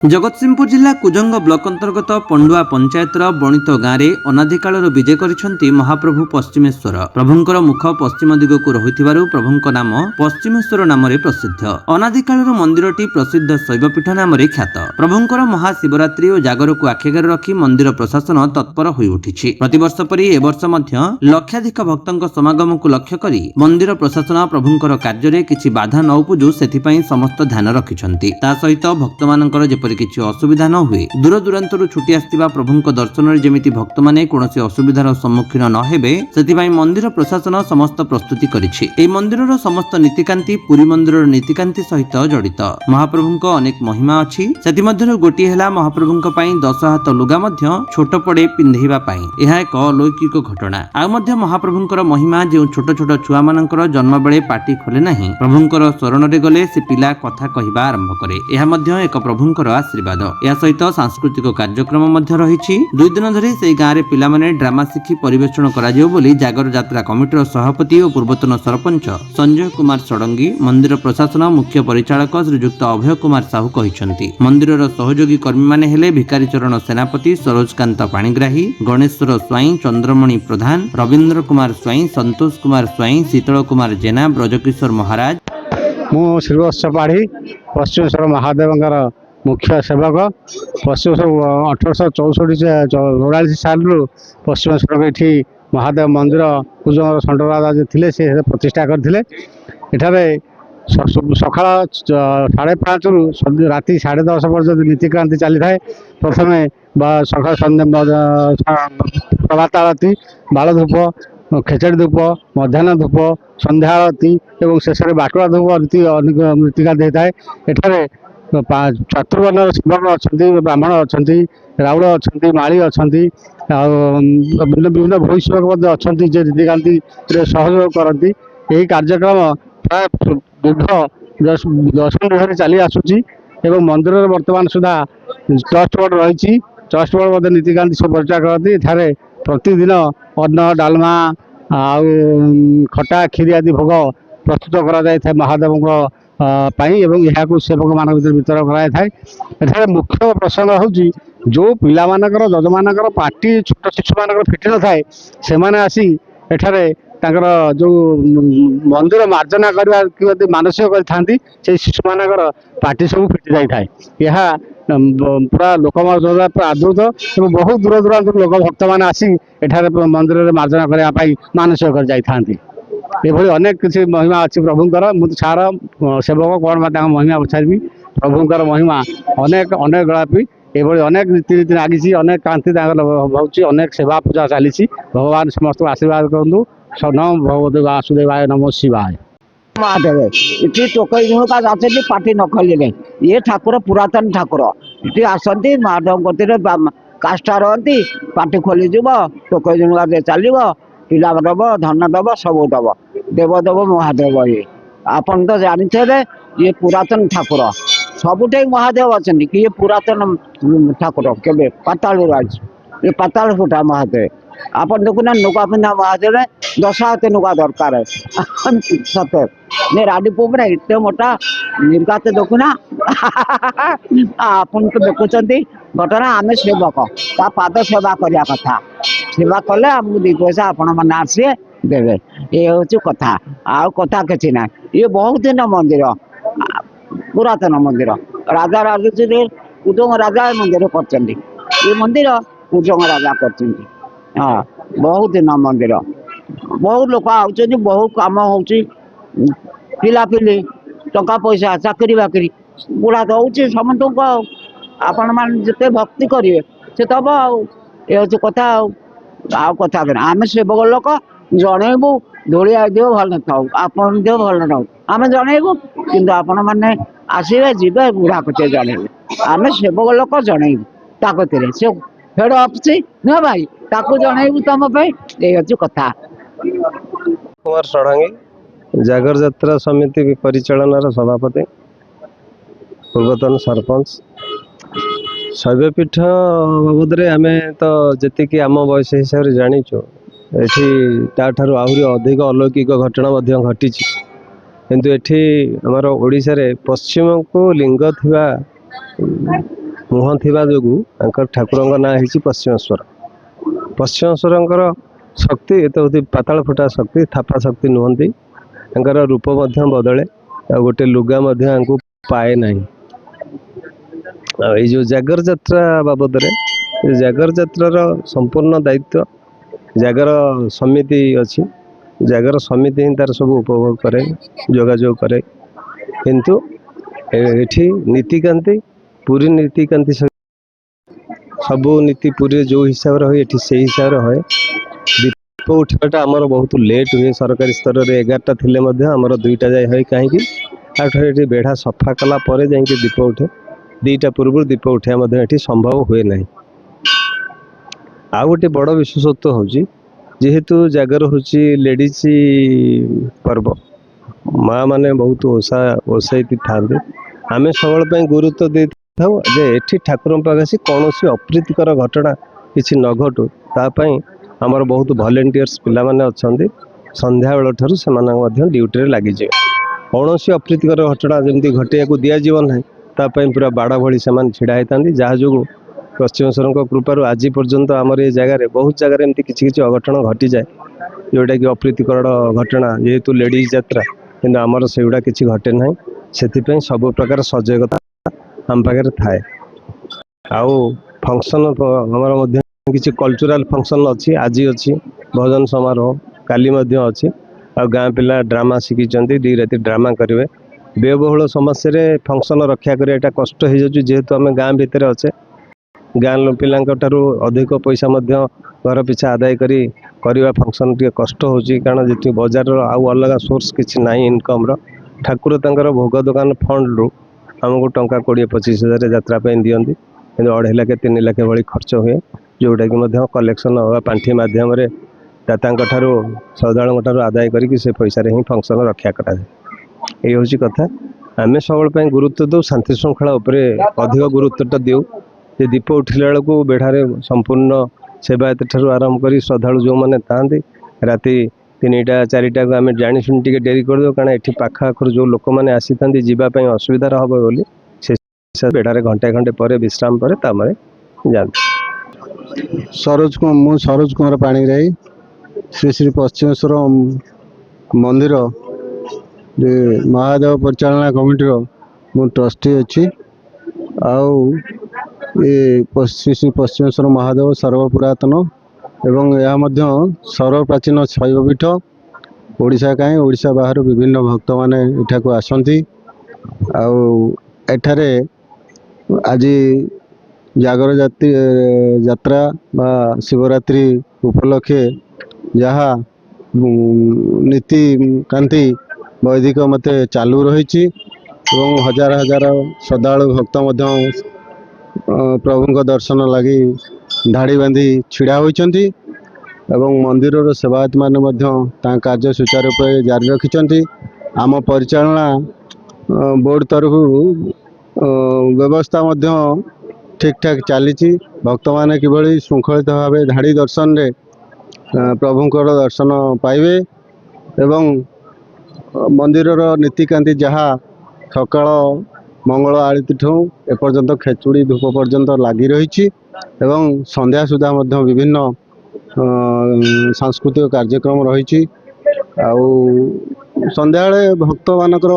जगतसिंहपुर जिला कुजंग ब्लॉक अंतर्गत पंडुआ पंचायतर बणित गाँव में अनादिकाल विजय करिसेंती महाप्रभु पश्चिमेश्वर। प्रभुंकर मुख पश्चिम दिग को रही प्रभुंक नाम पश्चिमेश्वर नाम प्रसिद्ध। अनादिकाल मंदिरटी प्रसिद्ध शैवपीठ नाम ख्यात। प्रभुंकर महाशिवरात्रि और जागर को आखिगार रखी मंदिर प्रशासन तत्पर हो उठी। प्रतिवर्ष परि ए वर्ष मध्य लक्षाधिक भक्तों समागम को लक्ष्य करी मंदिर प्रशासन प्रभुंकर कार्य किछि बाधा न उपजु सेथिपई समस्त ध्यान रखिछंती। ता सहित भक्तमानकर जेपरि किछि असुविधा न हुए दूर दूरांतरु छुटी आस्तिबा प्रभुंक दर्शन जेमिति भक्त माने कोनोसी असुविधार सम्मुखीन न हेबे सेथिपई मंदिर प्रशासन समस्त प्रस्तुति करिछि। एई मंदिरर समस्त नीतिकांति पुरी मंदिरर नीतिकांति सहित जड़ित। महाप्रभुंक अनेक महिमा अछि। सेथि मध्यरु गोटी हेला महाप्रभुंक पई 10 हाथ लुगा मध्य छोट पड़े पिंधेबा पई। एहा एक अलौकिक घटना। आ मध्य महाप्रभुंकर महिमा जे छोट छोट छुआ मानकर जन्म बेले पाटी खोले नाही, प्रभुंकर शरण रे गले से पिला कथा कहिबा आरंभ करे। एहा मध्य एक प्रभुंकर आशीर्वाद। या सहित सांस्कृतिक कार्यक्रम मध्य रहिछि। 2 दिन धरि से गाँ रे पिला माने ड्रामा शिखी परिवेषण करा जिवो बोली जागर यात्रा कमिटीर सभापति और पूर्वतन सरपंच संजय कुमार षडंगी, मंदिर प्रशासन मुख्य परिचालक श्रीयुक्त अभय कुमार साहू कहिसंती। मंदिरर सहयोगी कर्मी माने हेले भिकारी चरण सेनापति, सरोजकांत पाणिग्राही, गणेश्वर स्वाई, चंद्रमणि प्रधान, रविंद्र कुमार स्वाई, संतोष कुमार स्वाई, शीतल कुमार जेना, ब्रजकिशोर महाराज। मु श्रीवत्स पाढ़ी पश्चिमेश्वर महादेव मुख्य सेवक। पश्चिमेश्वर 1864 साल पश्चिमेश्वर ये महादेव मंदिर कुजंग षंड राजा थे से प्रतिष्ठा करते। सकाल 5:30 रु राति 10:30 पर्यटन नीतिक्रांति चली था। प्रथम सकाल प्रभात आरती, बाल धूप, खेचड़ी धूप, मध्याह्न धूप, संध्या आरती और शेष में बाटुआ धूप नीतिकांति होता है। चतुर्वर्ण सेवक अच्छा, ब्राह्मण अच्छा, राउड़ अच्छा, माली अच्छा, विभिन्न विभिन्न भोई सेवक अच्छा नीतिकांति सहयोग करती। यही कार्यक्रम प्राय दीर्घ 10 वर्ष चली आसूची। मंदिर बर्तमान सुधा ट्रस्ट बोर्ड रही। ट्रस्ट बोर्ड नीतिकांति सब परिचय करती। एठारे प्रतिदिन अन्न, डालमा, खटा, खीरी आदि भोग प्रस्तुत करा महादेव यहाँ सेवक मान वितरण कराए। मुख्य प्रसंग हूँ जो पिला मानकर जज मानकर पार्टी छोट शिशु मान फिटी न थाए से आसी एठारे जो मंदिर मार्जना करने मानसिक करते शिशु मानकर पार्टी सब फिटी जाए। यह पूरा लोक आदृत और बहुत दूर दूरांत लोक भक्त मैंने आसी एठारे मंदिर मार्जना करने मानसिक कर जाती। ये अनेक किसी महिमा अच्छी प्रभुंकर। मुझे सार सेवक कौन महिमा पचारि प्रभुंकर महिमा अनेक अनेक गलापी ये अनेक रीति लगी। अनेक कांति होची, अनेक सेवा पूजा चली। भगवान समस्त आशीर्वाद करूँ। नम भगवते वासुदेवाय नमो शिवाय। महादेव इति टोकई आसती पार्टी न खोलिले। ये ठाकुर पुरातन ठाकुर इति आसती महादेव गति काष्ठा रही। पार्टी खोलीज टोकई जुणुका चलो पिला दब, धन दब, सब दब, देव दब महादेव। ये आपन तो जानते ये पुरातन ठाकुर सबुठ महादेव अच्छा कि ये पुरातन ठाकुर के पाताल ये पाताल फुटा महादेव। आप देखुना नुका पिंधा महादेव 10 हाथ नुका दरकार है सत्य ने राडी पुबरा इतने मोटा निर्गात देखुना। आपन तो देखुं घटना आम सेवक ता पाद सेवा करने कथा। सेवा कले आमको 2 पैसा आपण मैंने आसे देवे। ये हूँ कथा आ कथा कि ना। ये बहुत दिन मंदिर पुरातन मंदिर राजा राजू कुजंग राजा मंदिर कर। ये मंदिर कुजंग राजा कर। हाँ बहुत दिन मंदिर बहुत लोक आउट बहुत कम हो पिलापिली टंका पैसा चाकरी बाकरी गुड़ा दौर समस्त को आपण मान जिते भक्ति करेंगे से दब ये हूँ कथा। कथा आम सेवक लोक जनइबू धूलिया दिव भल न आपन दिव भल न आम जनइबू कि आपण मैंने आसवे जीवे बुढ़ा कचे जनइबू। आम सेवक लोक जनइबू ताकती से हेड ऑफिस न भाई ताकू जनइबू तुम ये हूँ कथा। कुमार षडंगी जागर यात्रा समिति परिचालन सभापति, पूर्वतन सरपंच। शैवपीठ बाबद आम तो जी आम बयस हिसाब से जाचु ये आहरी अधिक अलौकिक घटना घटी किंतु एठी आमर ओडिशा रे पश्चिम को लिंग थिबा ମୁହଁ ଥିବା ଯୋଗୁଁ ତାଙ୍କର ଠାକୁରଙ୍କ ନାଁ ହେଇଛି ପଶ୍ଚିମେଶ୍ୱର। ପଶ୍ଚିମେଶ୍ୱରଙ୍କର ଶକ୍ତି ଏତ ହେଉଛି ପାତାଳ ଫୁଟା ଶକ୍ତି, ଥାପା ଶକ୍ତି ନୁହନ୍ତି। ତାଙ୍କର ରୂପ ମଧ୍ୟ ବଦଳେ, ଆଉ ଗୋଟେ ଲୁଗା ମଧ୍ୟ ତାଙ୍କୁ ପାଏ ନାହିଁ। ଆଉ ଏଇ ଯେଉଁ ଜାଗର ଯାତ୍ରା ବାବଦରେ, ଜାଗର ଯାତ୍ରାର ସମ୍ପୂର୍ଣ୍ଣ ଦାୟିତ୍ୱ ଜାଗର ସମିତି ଅଛି। ଜାଗର ସମିତି ହିଁ ତାର ସବୁ ଉପଭୋଗ କରେ, ଯୋଗାଯୋଗ କରେ। କିନ୍ତୁ ଏଠି ନୀତିକାନ୍ତି, ପୁରୀ ନୀତିକାନ୍ତି ସବୁ ନୀତି ପୁରୀରେ ଯେଉଁ ହିସାବରେ ହୁଏ ଏଠି ସେଇ ହିସାବରେ ହୁଏ। ଦୀପ ଉଠିବାଟା ଆମର ବହୁତ ଲେଟ୍ ହୁଏ। ସରକାରୀ ସ୍ତରରେ 11ଟା ଥିଲେ ମଧ୍ୟ ଆମର 2ଟା ଯାଏ ହୁଏ। କାହିଁକି? ତାଠୁ ଏଠି ବେଢ଼ା ସଫା କଲା ପରେ ଯାଇକି ଦୀପ ଉଠେ। 2ଟା ପୂର୍ବରୁ ଦୀପ ଉଠିବା ମଧ୍ୟ ଏଠି ସମ୍ଭବ ହୁଏ ନାହିଁ। ଆଉ ଗୋଟେ ବଡ଼ ବିଶେଷତ୍ୱ ହେଉଛି, ଯେହେତୁ ଜାଗର ହେଉଛି ଲେଡ଼ିଜ୍ ପର୍ବ, ମା' ମାନେ ବହୁତ ଓସାଇତି ଥାଆନ୍ତି। ଆମେ ସବୁବେଳେ ପାଇଁ ଗୁରୁତ୍ୱ ଦେଇଥାଉ ଯେ ଏଠି ଠାକୁରଙ୍କ ପାଖରେ ଆସି କୌଣସି ଅପ୍ରୀତିକର ଘଟଣା କିଛି ନ ଘଟୁ, ତା ପାଇଁ ଆମର ବହୁତ ଭଲେଣ୍ଟିୟର୍ସ ପିଲାମାନେ ଅଛନ୍ତି। ସନ୍ଧ୍ୟାବେଳ ଠାରୁ ସେମାନଙ୍କ ମଧ୍ୟ ଡ୍ୟୁଟିରେ ଲାଗିଯିବେ। କୌଣସି ଅପ୍ରୀତିକର ଘଟଣା ଯେମିତି ଘଟିବାକୁ ଦିଆଯିବ ନାହିଁ, ତା ପାଇଁ ପୁରା ବାଡ଼ ଭଳି ସେମାନେ ଛିଡ଼ା ହେଇଥାନ୍ତି। ଯାହା ଯୋଗୁଁ ପଶ୍ଚିମେଶ୍ୱରଙ୍କ କୃପାରୁ ଆଜି ପର୍ଯ୍ୟନ୍ତ ଆମର ଏ ଜାଗାରେ ବହୁତ ଜାଗାରେ ଏମିତି କିଛି କିଛି ଅଘଟଣ ଘଟିଯାଏ, ଯେଉଁଟାକି ଅପ୍ରୀତିକର ଘଟଣା। ଯେହେତୁ ଲେଡ଼ିଜ୍ ଯାତ୍ରା, କିନ୍ତୁ ଆମର ସେଗୁଡ଼ା କିଛି ଘଟେ ନାହିଁ। ସେଥିପାଇଁ ସବୁ ପ୍ରକାର ସଜାଗତା ଆମ ପାଖରେ ଥାଏ। ଆଉ ଫଙ୍କସନ୍ ଆମର ମଧ୍ୟ କିଛି କଲଚରାଲ୍ ଫଙ୍କସନ୍ ଅଛି। ଆଜି ଅଛି ଭଜନ ସମାରୋହ, କାଲି ମଧ୍ୟ ଅଛି। ଆଉ ଗାଁ ପିଲା ଡ୍ରାମା ଶିଖିଛନ୍ତି, 2 ରାତି ଡ୍ରାମା କରିବେ। ବ୍ୟୟବହୁଳ ସମସ୍ୟାରେ ଫଙ୍କସନ୍ ରକ୍ଷା କରିବା ଏଇଟା କଷ୍ଟ ହେଇଯାଉଛି, ଯେହେତୁ ଆମେ ଗାଁ ଭିତରେ ଅଛେ। ଗାଁ ପିଲାଙ୍କ ଠାରୁ ଅଧିକ ପଇସା ମଧ୍ୟ ଘର ପିଛା ଆଦାୟ କରିବା ଫଙ୍କସନ୍ ଟିକେ କଷ୍ଟ ହେଉଛି, କାରଣ ଯେହେତୁ ବଜାରର ଆଉ ଅଲଗା ସୋର୍ସ କିଛି ନାହିଁ ଇନକମ୍ର। ଠାକୁର ତାଙ୍କର ଭୋଗ ଦୋକାନ ଫଣ୍ଡରୁ ଆମକୁ ଟଙ୍କା 20-25 ହଜାର ଯାତ୍ରା ପାଇଁ ଦିଅନ୍ତି, କିନ୍ତୁ 2.5 ଲାଖ 3 ଲାଖ ଭଳି ଖର୍ଚ୍ଚ ହୁଏ, ଯେଉଁଟାକି ମଧ୍ୟ କଲେକ୍ସନ୍ ବା ପାଣ୍ଠି ମାଧ୍ୟମରେ ଦାତାଙ୍କ ଠାରୁ, ଶ୍ରଦ୍ଧାଳୁଙ୍କ ଠାରୁ ଆଦାୟ କରିକି ସେ ପଇସାରେ ହିଁ ଫଙ୍କସନ୍ ରକ୍ଷା କରାଯାଏ। ଏଇ ହେଉଛି କଥା। ଆମେ ସବୁବେଳେ ପାଇଁ ଗୁରୁତ୍ୱ ଦେଉ, ଶାନ୍ତି ଶୃଙ୍ଖଳା ଉପରେ ଅଧିକ ଗୁରୁତ୍ୱଟା ଦେଉ। ଯେ ଦୀପ ଉଠିଲା ବେଳକୁ ବେଢ଼ାରେ ସମ୍ପୂର୍ଣ୍ଣ ସେବାୟତ ଠାରୁ ଆରମ୍ଭ କରି ଶ୍ରଦ୍ଧାଳୁ ଯେଉଁମାନେ ଥାଆନ୍ତି, ରାତି 3ଟା 4ଟାକୁ ଆମେ ଜାଣିଶୁଣି ଟିକେ ଡେରି କରିଦେଉ, କାରଣ ଏଠି ପାଖ ଆଖରୁ ଯେଉଁ ଲୋକମାନେ ଆସିଥାନ୍ତି ଯିବା ପାଇଁ ଅସୁବିଧାର ହେବ ବୋଲି ସେ ବେଢ଼ାରେ ଘଣ୍ଟେ ଘଣ୍ଟେ ପରେ ବିଶ୍ରାମ ପରେ ତାପରେ ଯାଆନ୍ତି। ମୁଁ ସରୋଜ କୁମାର ପାଣିଗ୍ରାହୀ, ଶ୍ରୀ ଶ୍ରୀ ପଶ୍ଚିମେଶ୍ୱର ମନ୍ଦିର ମହାଦେବ ପରିଚାଳନା କମିଟିର ମୁଁ ଟ୍ରଷ୍ଟି ଅଛି। ଆଉ ଶ୍ରୀ ଶ୍ରୀ ପଶ୍ଚିମେଶ୍ୱର ମହାଦେବ ସର୍ବପୁରାତନ ଏବଂ ଏହା ମଧ୍ୟ ସର୍ବପ୍ରାଚୀନ ଶୈବପୀଠ। ଓଡ଼ିଶା କାହିଁ, ଓଡ଼ିଶା ବାହାରୁ ବିଭିନ୍ନ ଭକ୍ତମାନେ ଏଠାକୁ ଆସନ୍ତି। ଆଉ ଏଠାରେ ଆଜି ଜାଗର ଯାତ୍ରା ବା ଶିବରାତ୍ରି ଉପଲକ୍ଷେ ଯାହା ନୀତିକାନ୍ତି ବୈଦିକ ମତେ ଚାଲୁ ରହିଛି ଏବଂ ହଜାର ହଜାର ଶ୍ରଦ୍ଧାଳୁ ଭକ୍ତ ମଧ୍ୟ ପ୍ରଭୁଙ୍କ ଦର୍ଶନ ଲାଗି ଧାଡ଼ି ବାନ୍ଧି ଛିଡ଼ା ହୋଇଛନ୍ତି ଏବଂ ମନ୍ଦିରର ସେବାୟତ ମାନେ ମଧ୍ୟ ତାଙ୍କ କାର୍ଯ୍ୟ ସୁଚାରୁ ରୂପେ ଜାରି ରଖିଛନ୍ତି। ଆମ ପରିଚାଳନା ବୋର୍ଡ଼ ତରଫରୁ ବ୍ୟବସ୍ଥା ମଧ୍ୟ ଠିକ୍ ଠାକ୍ ଚାଲିଛି। ଭକ୍ତମାନେ କିଭଳି ଶୃଙ୍ଖଳିତ ଭାବେ ଧାଡ଼ି ଦର୍ଶନରେ ପ୍ରଭୁଙ୍କର ଦର୍ଶନ ପାଇବେ ଏବଂ ମନ୍ଦିରର ନୀତିକାନ୍ତି ଯାହା ସକାଳ ମଙ୍ଗଳ ଆଳତୀଠୁ ଏପର୍ଯ୍ୟନ୍ତ ଖେଚୁଡ଼ି ଧୂପ ପର୍ଯ୍ୟନ୍ତ ଲାଗି ରହିଛି ଏବଂ ସନ୍ଧ୍ୟା ସୁଦ୍ଧା ମଧ୍ୟ ବିଭିନ୍ନ ସାଂସ୍କୃତିକ କାର୍ଯ୍ୟକ୍ରମ ରହିଛି। ଆଉ ସନ୍ଧ୍ୟାବେଳେ ଭକ୍ତମାନଙ୍କର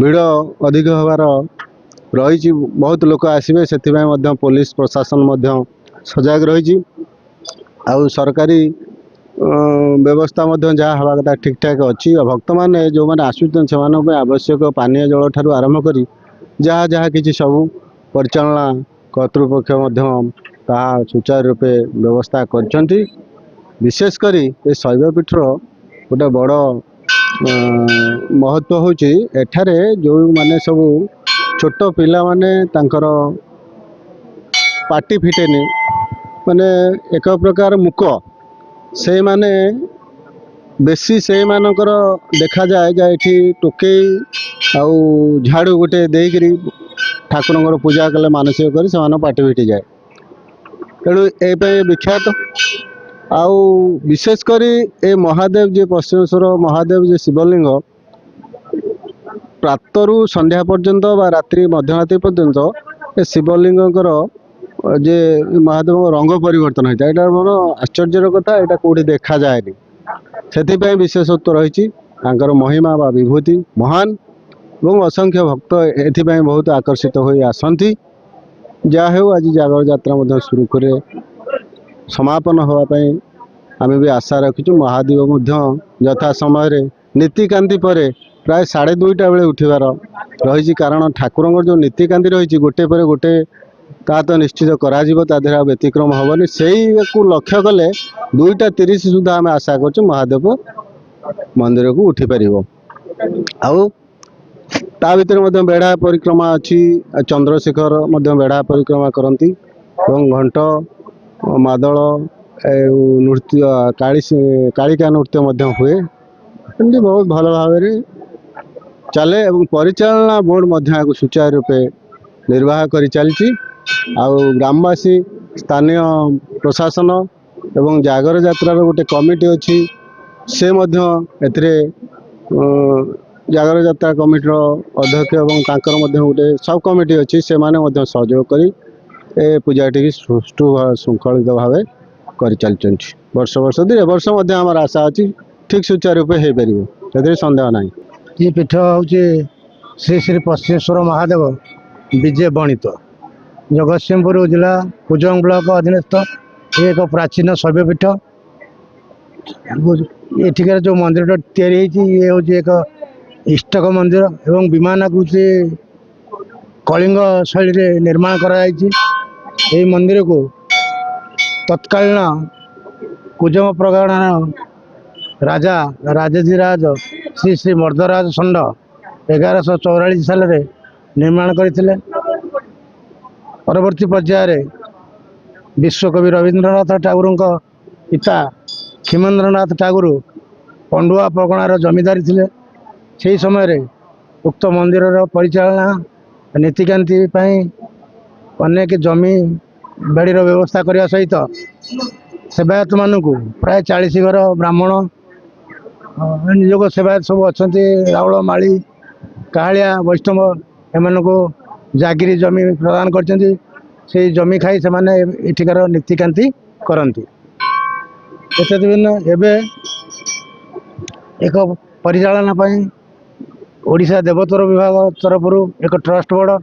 ଭିଡ଼ ଅଧିକ ହେବାର ରହିଛି, ବହୁତ ଲୋକ ଆସିବେ, ସେଥିପାଇଁ ମଧ୍ୟ ପୋଲିସ ପ୍ରଶାସନ ମଧ୍ୟ ସଜାଗ ରହିଛି। ଆଉ ସରକାରୀ ବ୍ୟବସ୍ଥା ମଧ୍ୟ ଯାହା ହେବା କଥା ଠିକ୍ ଠାକ୍ ଅଛି। ଆଉ ଭକ୍ତମାନେ ଯେଉଁମାନେ ଆସୁଛନ୍ତି ସେମାନଙ୍କ ପାଇଁ ଆବଶ୍ୟକ ପାନୀୟ ଜଳ ଠାରୁ ଆରମ୍ଭ କରି ଯାହା କିଛି ସବୁ ପରିଚାଳନା କର୍ତ୍ତୃପକ୍ଷ ମଧ୍ୟ ତାହା ସୁଚାରୁ ରୂପେ ବ୍ୟବସ୍ଥା କରିଛନ୍ତି। ବିଶେଷ କରି ଏ ଶୈବପୀଠର ଗୋଟେ ବଡ଼ ମହତ୍ତ୍ୱ ହେଉଛି ଏଠାରେ ଯେଉଁମାନେ ସବୁ ଛୋଟ ପିଲାମାନେ ତାଙ୍କର ପାଟି ଫିଟେନି, ମାନେ ଏକ ପ୍ରକାର ମୂକ, ସେଇମାନେ ବେଶୀ ସେଇମାନଙ୍କର ଦେଖାଯାଏ ଯେ ଏଠି ଟୋକେଇ ଆଉ ଝାଡ଼ୁ ଗୋଟେ ଦେଇକରି ଠାକୁରଙ୍କର ପୂଜା କଲେ ମାନସିକ କରି ସେମାନଙ୍କ ପାଟି ଫିଟିଯାଏ। ତେଣୁ ଏ ପାଇଁ ବିଖ୍ୟାତ। ଆଉ ବିଶେଷ କରି ଏ ମହାଦେବ ଯିଏ ପଶ୍ଚିମେଶ୍ୱର ମହାଦେବ ଯିଏ ଶିବଲିଙ୍ଗ, ପ୍ରାତରୁ ସନ୍ଧ୍ୟା ପର୍ଯ୍ୟନ୍ତ ବା ରାତ୍ରି ମଧ୍ୟରାତ୍ରି ପର୍ଯ୍ୟନ୍ତ ଏ ଶିବଲିଙ୍ଗଙ୍କର ଯେ ମହାଦେବଙ୍କ ରଙ୍ଗ ପରିବର୍ତ୍ତନ ହେଇଥାଏ, ଏଇଟା ମୋର ଆଶ୍ଚର୍ଯ୍ୟର କଥା। ଏଇଟା କେଉଁଠି ଦେଖାଯାଏନି, ସେଥିପାଇଁ ବିଶେଷତ୍ୱ ରହିଛି। ତାଙ୍କର ମହିମା ବା ବିଭୂତି ମହାନ ଏବଂ ଅସଂଖ୍ୟ ଭକ୍ତ ଏଥିପାଇଁ ବହୁତ ଆକର୍ଷିତ ହୋଇ ଆସନ୍ତି। ଯାହା ହେଉ ଆଜି ଜାଗର ଯାତ୍ରା ମଧ୍ୟ ସୁରୁଖୁରୁରେ ସମାପନ ହେବା ପାଇଁ ଆମେ ବି ଆଶା ରଖିଛୁ। ମହାଦୀପ ମଧ୍ୟ ଯଥା ସମୟରେ ନୀତିକାନ୍ତି ପରେ ପ୍ରାୟ 2:30 ବେଳେ ଉଠିବାର ରହିଛି, କାରଣ ଠାକୁରଙ୍କର ଯେଉଁ ନୀତିକାନ୍ତି ରହିଛି ଗୋଟେ ପରେ ଗୋଟେ ତାହା ତ ନିଶ୍ଚିତ କରାଯିବ, ତା ଦେହରେ ଆଉ ବ୍ୟତିକ୍ରମ ହେବନି। ସେଇକୁ ଲକ୍ଷ୍ୟ କଲେ 2:30 ସୁଦ୍ଧା ଆମେ ଆଶା କରୁଛୁ ମହାଦେବ ମନ୍ଦିରକୁ ଉଠିପାରିବ। ଆଉ ତା ଭିତରେ ମଧ୍ୟ ବେଢ଼ା ପରିକ୍ରମା ଅଛି, ଚନ୍ଦ୍ରଶେଖର ମଧ୍ୟ ବେଢ଼ା ପରିକ୍ରମା କରନ୍ତି ଏବଂ ଘଣ୍ଟ ମାଦଳ ନୃତ୍ୟ କାଳିକା ନୃତ୍ୟ ମଧ୍ୟ ହୁଏ। ଏମିତି ବହୁତ ଭଲ ଭାବରେ ଚାଲେ ଏବଂ ପରିଚାଳନା ବୋର୍ଡ ମଧ୍ୟ ଏହାକୁ ସୁଚାରୁ ରୂପେ ନିର୍ବାହ କରିଚାଲିଛି। ଆଉ ଗ୍ରାମବାସୀ, ସ୍ଥାନୀୟ ପ୍ରଶାସନ ଏବଂ ଜାଗର ଯାତ୍ରାର ଗୋଟେ କମିଟି ଅଛି, ସେ ମଧ୍ୟ ଏଥିରେ ଜାଗର ଯାତ୍ରା କମିଟିର ଅଧ୍ୟକ୍ଷ ଏବଂ ତାଙ୍କର ମଧ୍ୟ ଗୋଟେ ସବ୍ କମିଟି ଅଛି, ସେମାନେ ମଧ୍ୟ ସହଯୋଗ କରି ଏ ପୂଜାଟିକି ସୁଷ୍ଠୁ ଶୃଙ୍ଖଳିତ ଭାବେ କରିଚାଲିଛନ୍ତି। ବର୍ଷ ଧୀରେ ବର୍ଷ ମଧ୍ୟ ଆମର ଆଶା ଅଛି ଠିକ୍ ସୁଚାରୁ ରୂପେ ହେଇପାରିବ, ସେଥିରେ ସନ୍ଦେହ ନାହିଁ। ଏ ପୀଠ ହେଉଛି ଶ୍ରୀ ଶ୍ରୀ ପଶ୍ଚିମେଶ୍ୱର ମହାଦେବ ବିଜେ ବଣିତ, ଜଗତସିଂହପୁର ଜିଲ୍ଲା କୁଜଙ୍ଗ ବ୍ଲକ ଅଧୀନସ୍ଥ ଏ ଏକ ପ୍ରାଚୀନ ଶୈବପୀଠ। ଏଠିକାର ଯେଉଁ ମନ୍ଦିରଟା ତିଆରି ହେଇଛି ଇଏ ହେଉଛି ଏକ ଇଷ୍ଟକ ମନ୍ଦିର ଏବଂ ବିମାନକୃତି କଳିଙ୍ଗ ଶୈଳୀରେ ନିର୍ମାଣ କରାଯାଇଛି। ଏହି ମନ୍ଦିରକୁ ତତ୍କାଳୀନ କୁଜଙ୍ଗ ପ୍ରଗଣାର ରାଜା ରାଜାଧିରାଜ ଶ୍ରୀ ଶ୍ରୀ ମର୍ଦ୍ଦରାଜ ଷଣ୍ଢ 1144 ସାଲରେ ନିର୍ମାଣ କରିଥିଲେ। ପରବର୍ତ୍ତୀ ପର୍ଯ୍ୟାୟରେ ବିଶ୍ୱକବି ରବୀନ୍ଦ୍ରନାଥ ଟାଗୋରଙ୍କ ପିତା କ୍ଷୀମେନ୍ଦ୍ରନାଥ ଟାଗୋର ପଣ୍ଡୁଆ ପ୍ରଗଣାର ଜମିଦାରୀ ଥିଲେ। ସେହି ସମୟରେ ଉକ୍ତ ମନ୍ଦିରର ପରିଚାଳନା ନୀତିକାନ୍ତି ପାଇଁ ଅନେକ ଜମି ବାଡ଼ିର ବ୍ୟବସ୍ଥା କରିବା ସହିତ ସେବାୟତମାନଙ୍କୁ ପ୍ରାୟ 40 ଘର ବ୍ରାହ୍ମଣ ନିଯୋଗ ସେବାୟତ ସବୁ ଅଛନ୍ତି, ରାଉଳ ମାଳି କାହାଳିଆ ବୈଷ୍ଣବ ଏମାନଙ୍କୁ ଜାଗିରି ଜମି ପ୍ରଦାନ କରିଛନ୍ତି। ସେଇ ଜମି ଖାଇ ସେମାନେ ଏଠିକାର ନୀତିକାନ୍ତି କରନ୍ତି। ଏତଦ୍ ଭିନ୍ନ ଏବେ ଏକ ପରିଚାଳନା ପାଇଁ ଓଡ଼ିଶା ଦେବୋତ୍ତର ବିଭାଗ ତରଫରୁ ଏକ ଟ୍ରଷ୍ଟ ବୋର୍ଡ଼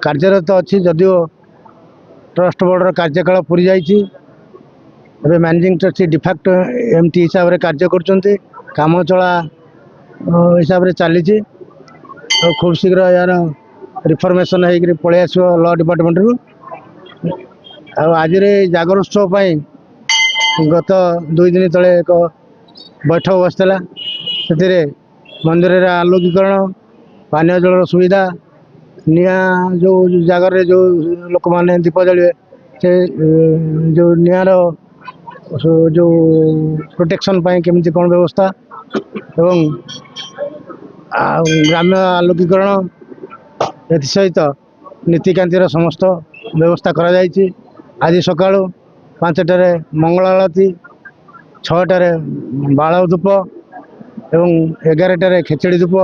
କାର୍ଯ୍ୟରତ ଅଛି, ଯଦିଓ ଟ୍ରଷ୍ଟ ବୋର୍ଡ଼ର କାର୍ଯ୍ୟକାଳ ପୁରି ଯାଇଛି। ଏବେ ମ୍ୟାନେଜିଂ ଟ୍ରଷ୍ଟି ଡିଫାକ୍ଟ ଏମ୍ଟି ହିସାବରେ କାର୍ଯ୍ୟ କରୁଛନ୍ତି, କାମ ଚଳା ହିସାବରେ ଚାଲିଛି। ଆଉ ଖୁବ୍ ଶୀଘ୍ର ଏହାର ରିଫର୍ମେସନ୍ ହେଇକରି ପଳେଇ ଆସିବ ଲ ଡିପାର୍ଟମେଣ୍ଟରୁ। ଆଉ ଆଜିର ଏଇ ଜାଗର ଉତ୍ସବ ପାଇଁ ଗତ 2 ଦିନ ତଳେ ଏକ ବୈଠକ ବସିଥିଲା। ସେଥିରେ ମନ୍ଦିରରେ ଆଲୋକୀକରଣ, ପାନୀୟ ଜଳର ସୁବିଧା, ନିଆଁ ଯେଉଁ ଜାଗାରେ ଯେଉଁ ଲୋକମାନେ ଦୀପ ଜାଳିବେ ସେ ଯେଉଁ ନିଆଁର ଯେଉଁ ପ୍ରୋଟେକ୍ସନ୍ ପାଇଁ କେମିତି କ'ଣ ବ୍ୟବସ୍ଥା ଏବଂ ଆଉ ଗ୍ରାମ୍ୟ ଆଲୋକୀକରଣ ଏଥିସହିତ ନୀତିକାନ୍ତିର ସମସ୍ତ ବ୍ୟବସ୍ଥା କରାଯାଇଛି। ଆଜି ସକାଳୁ 5ଟାରେ ମଙ୍ଗଳ ଆଳତି, 6ଟାରେ ବାଳ ଧୂପ ଏବଂ 11ଟାରେ ଖେଚେଡ଼ି ଧୂପ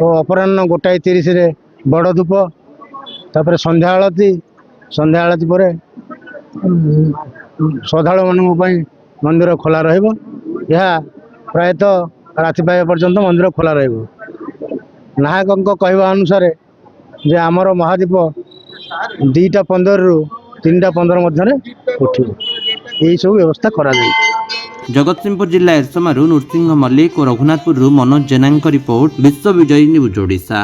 ଓ ଅପରାହ୍ନ 1:30ରେ ବଡ଼ ଧୂପ, ତାପରେ ସନ୍ଧ୍ୟା ଆଳତି ପରେ ଶ୍ରଦ୍ଧାଳୁମାନଙ୍କ ପାଇଁ ମନ୍ଦିର ଖୋଲା ରହିବ। ଏହା ପ୍ରାୟତଃ ରାତି ପାଇବା ପର୍ଯ୍ୟନ୍ତ ମନ୍ଦିର ଖୋଲା ରହିବ। ନାୟକଙ୍କ କହିବା ଅନୁସାରେ ଯେ ଆମର ମହାଦୀପ 2:15ରୁ 3:15 ମଧ୍ୟରେ ଉଠିବ। ଏହିସବୁ ବ୍ୟବସ୍ଥା କରାଯାଇଛି। ଜଗତସିଂହପୁର ଜିଲ୍ଲା ଏରସମାରୁ ନୃସିଂହ ମଲ୍ଲିକ ଓ ରଘୁନାଥପୁରରୁ ମନୋଜ ଜେନାଙ୍କ ରିପୋର୍ଟ, ବିଶ୍ୱ ବିଜୟୀ ନ୍ୟୁଜ୍ ଓଡ଼ିଶା।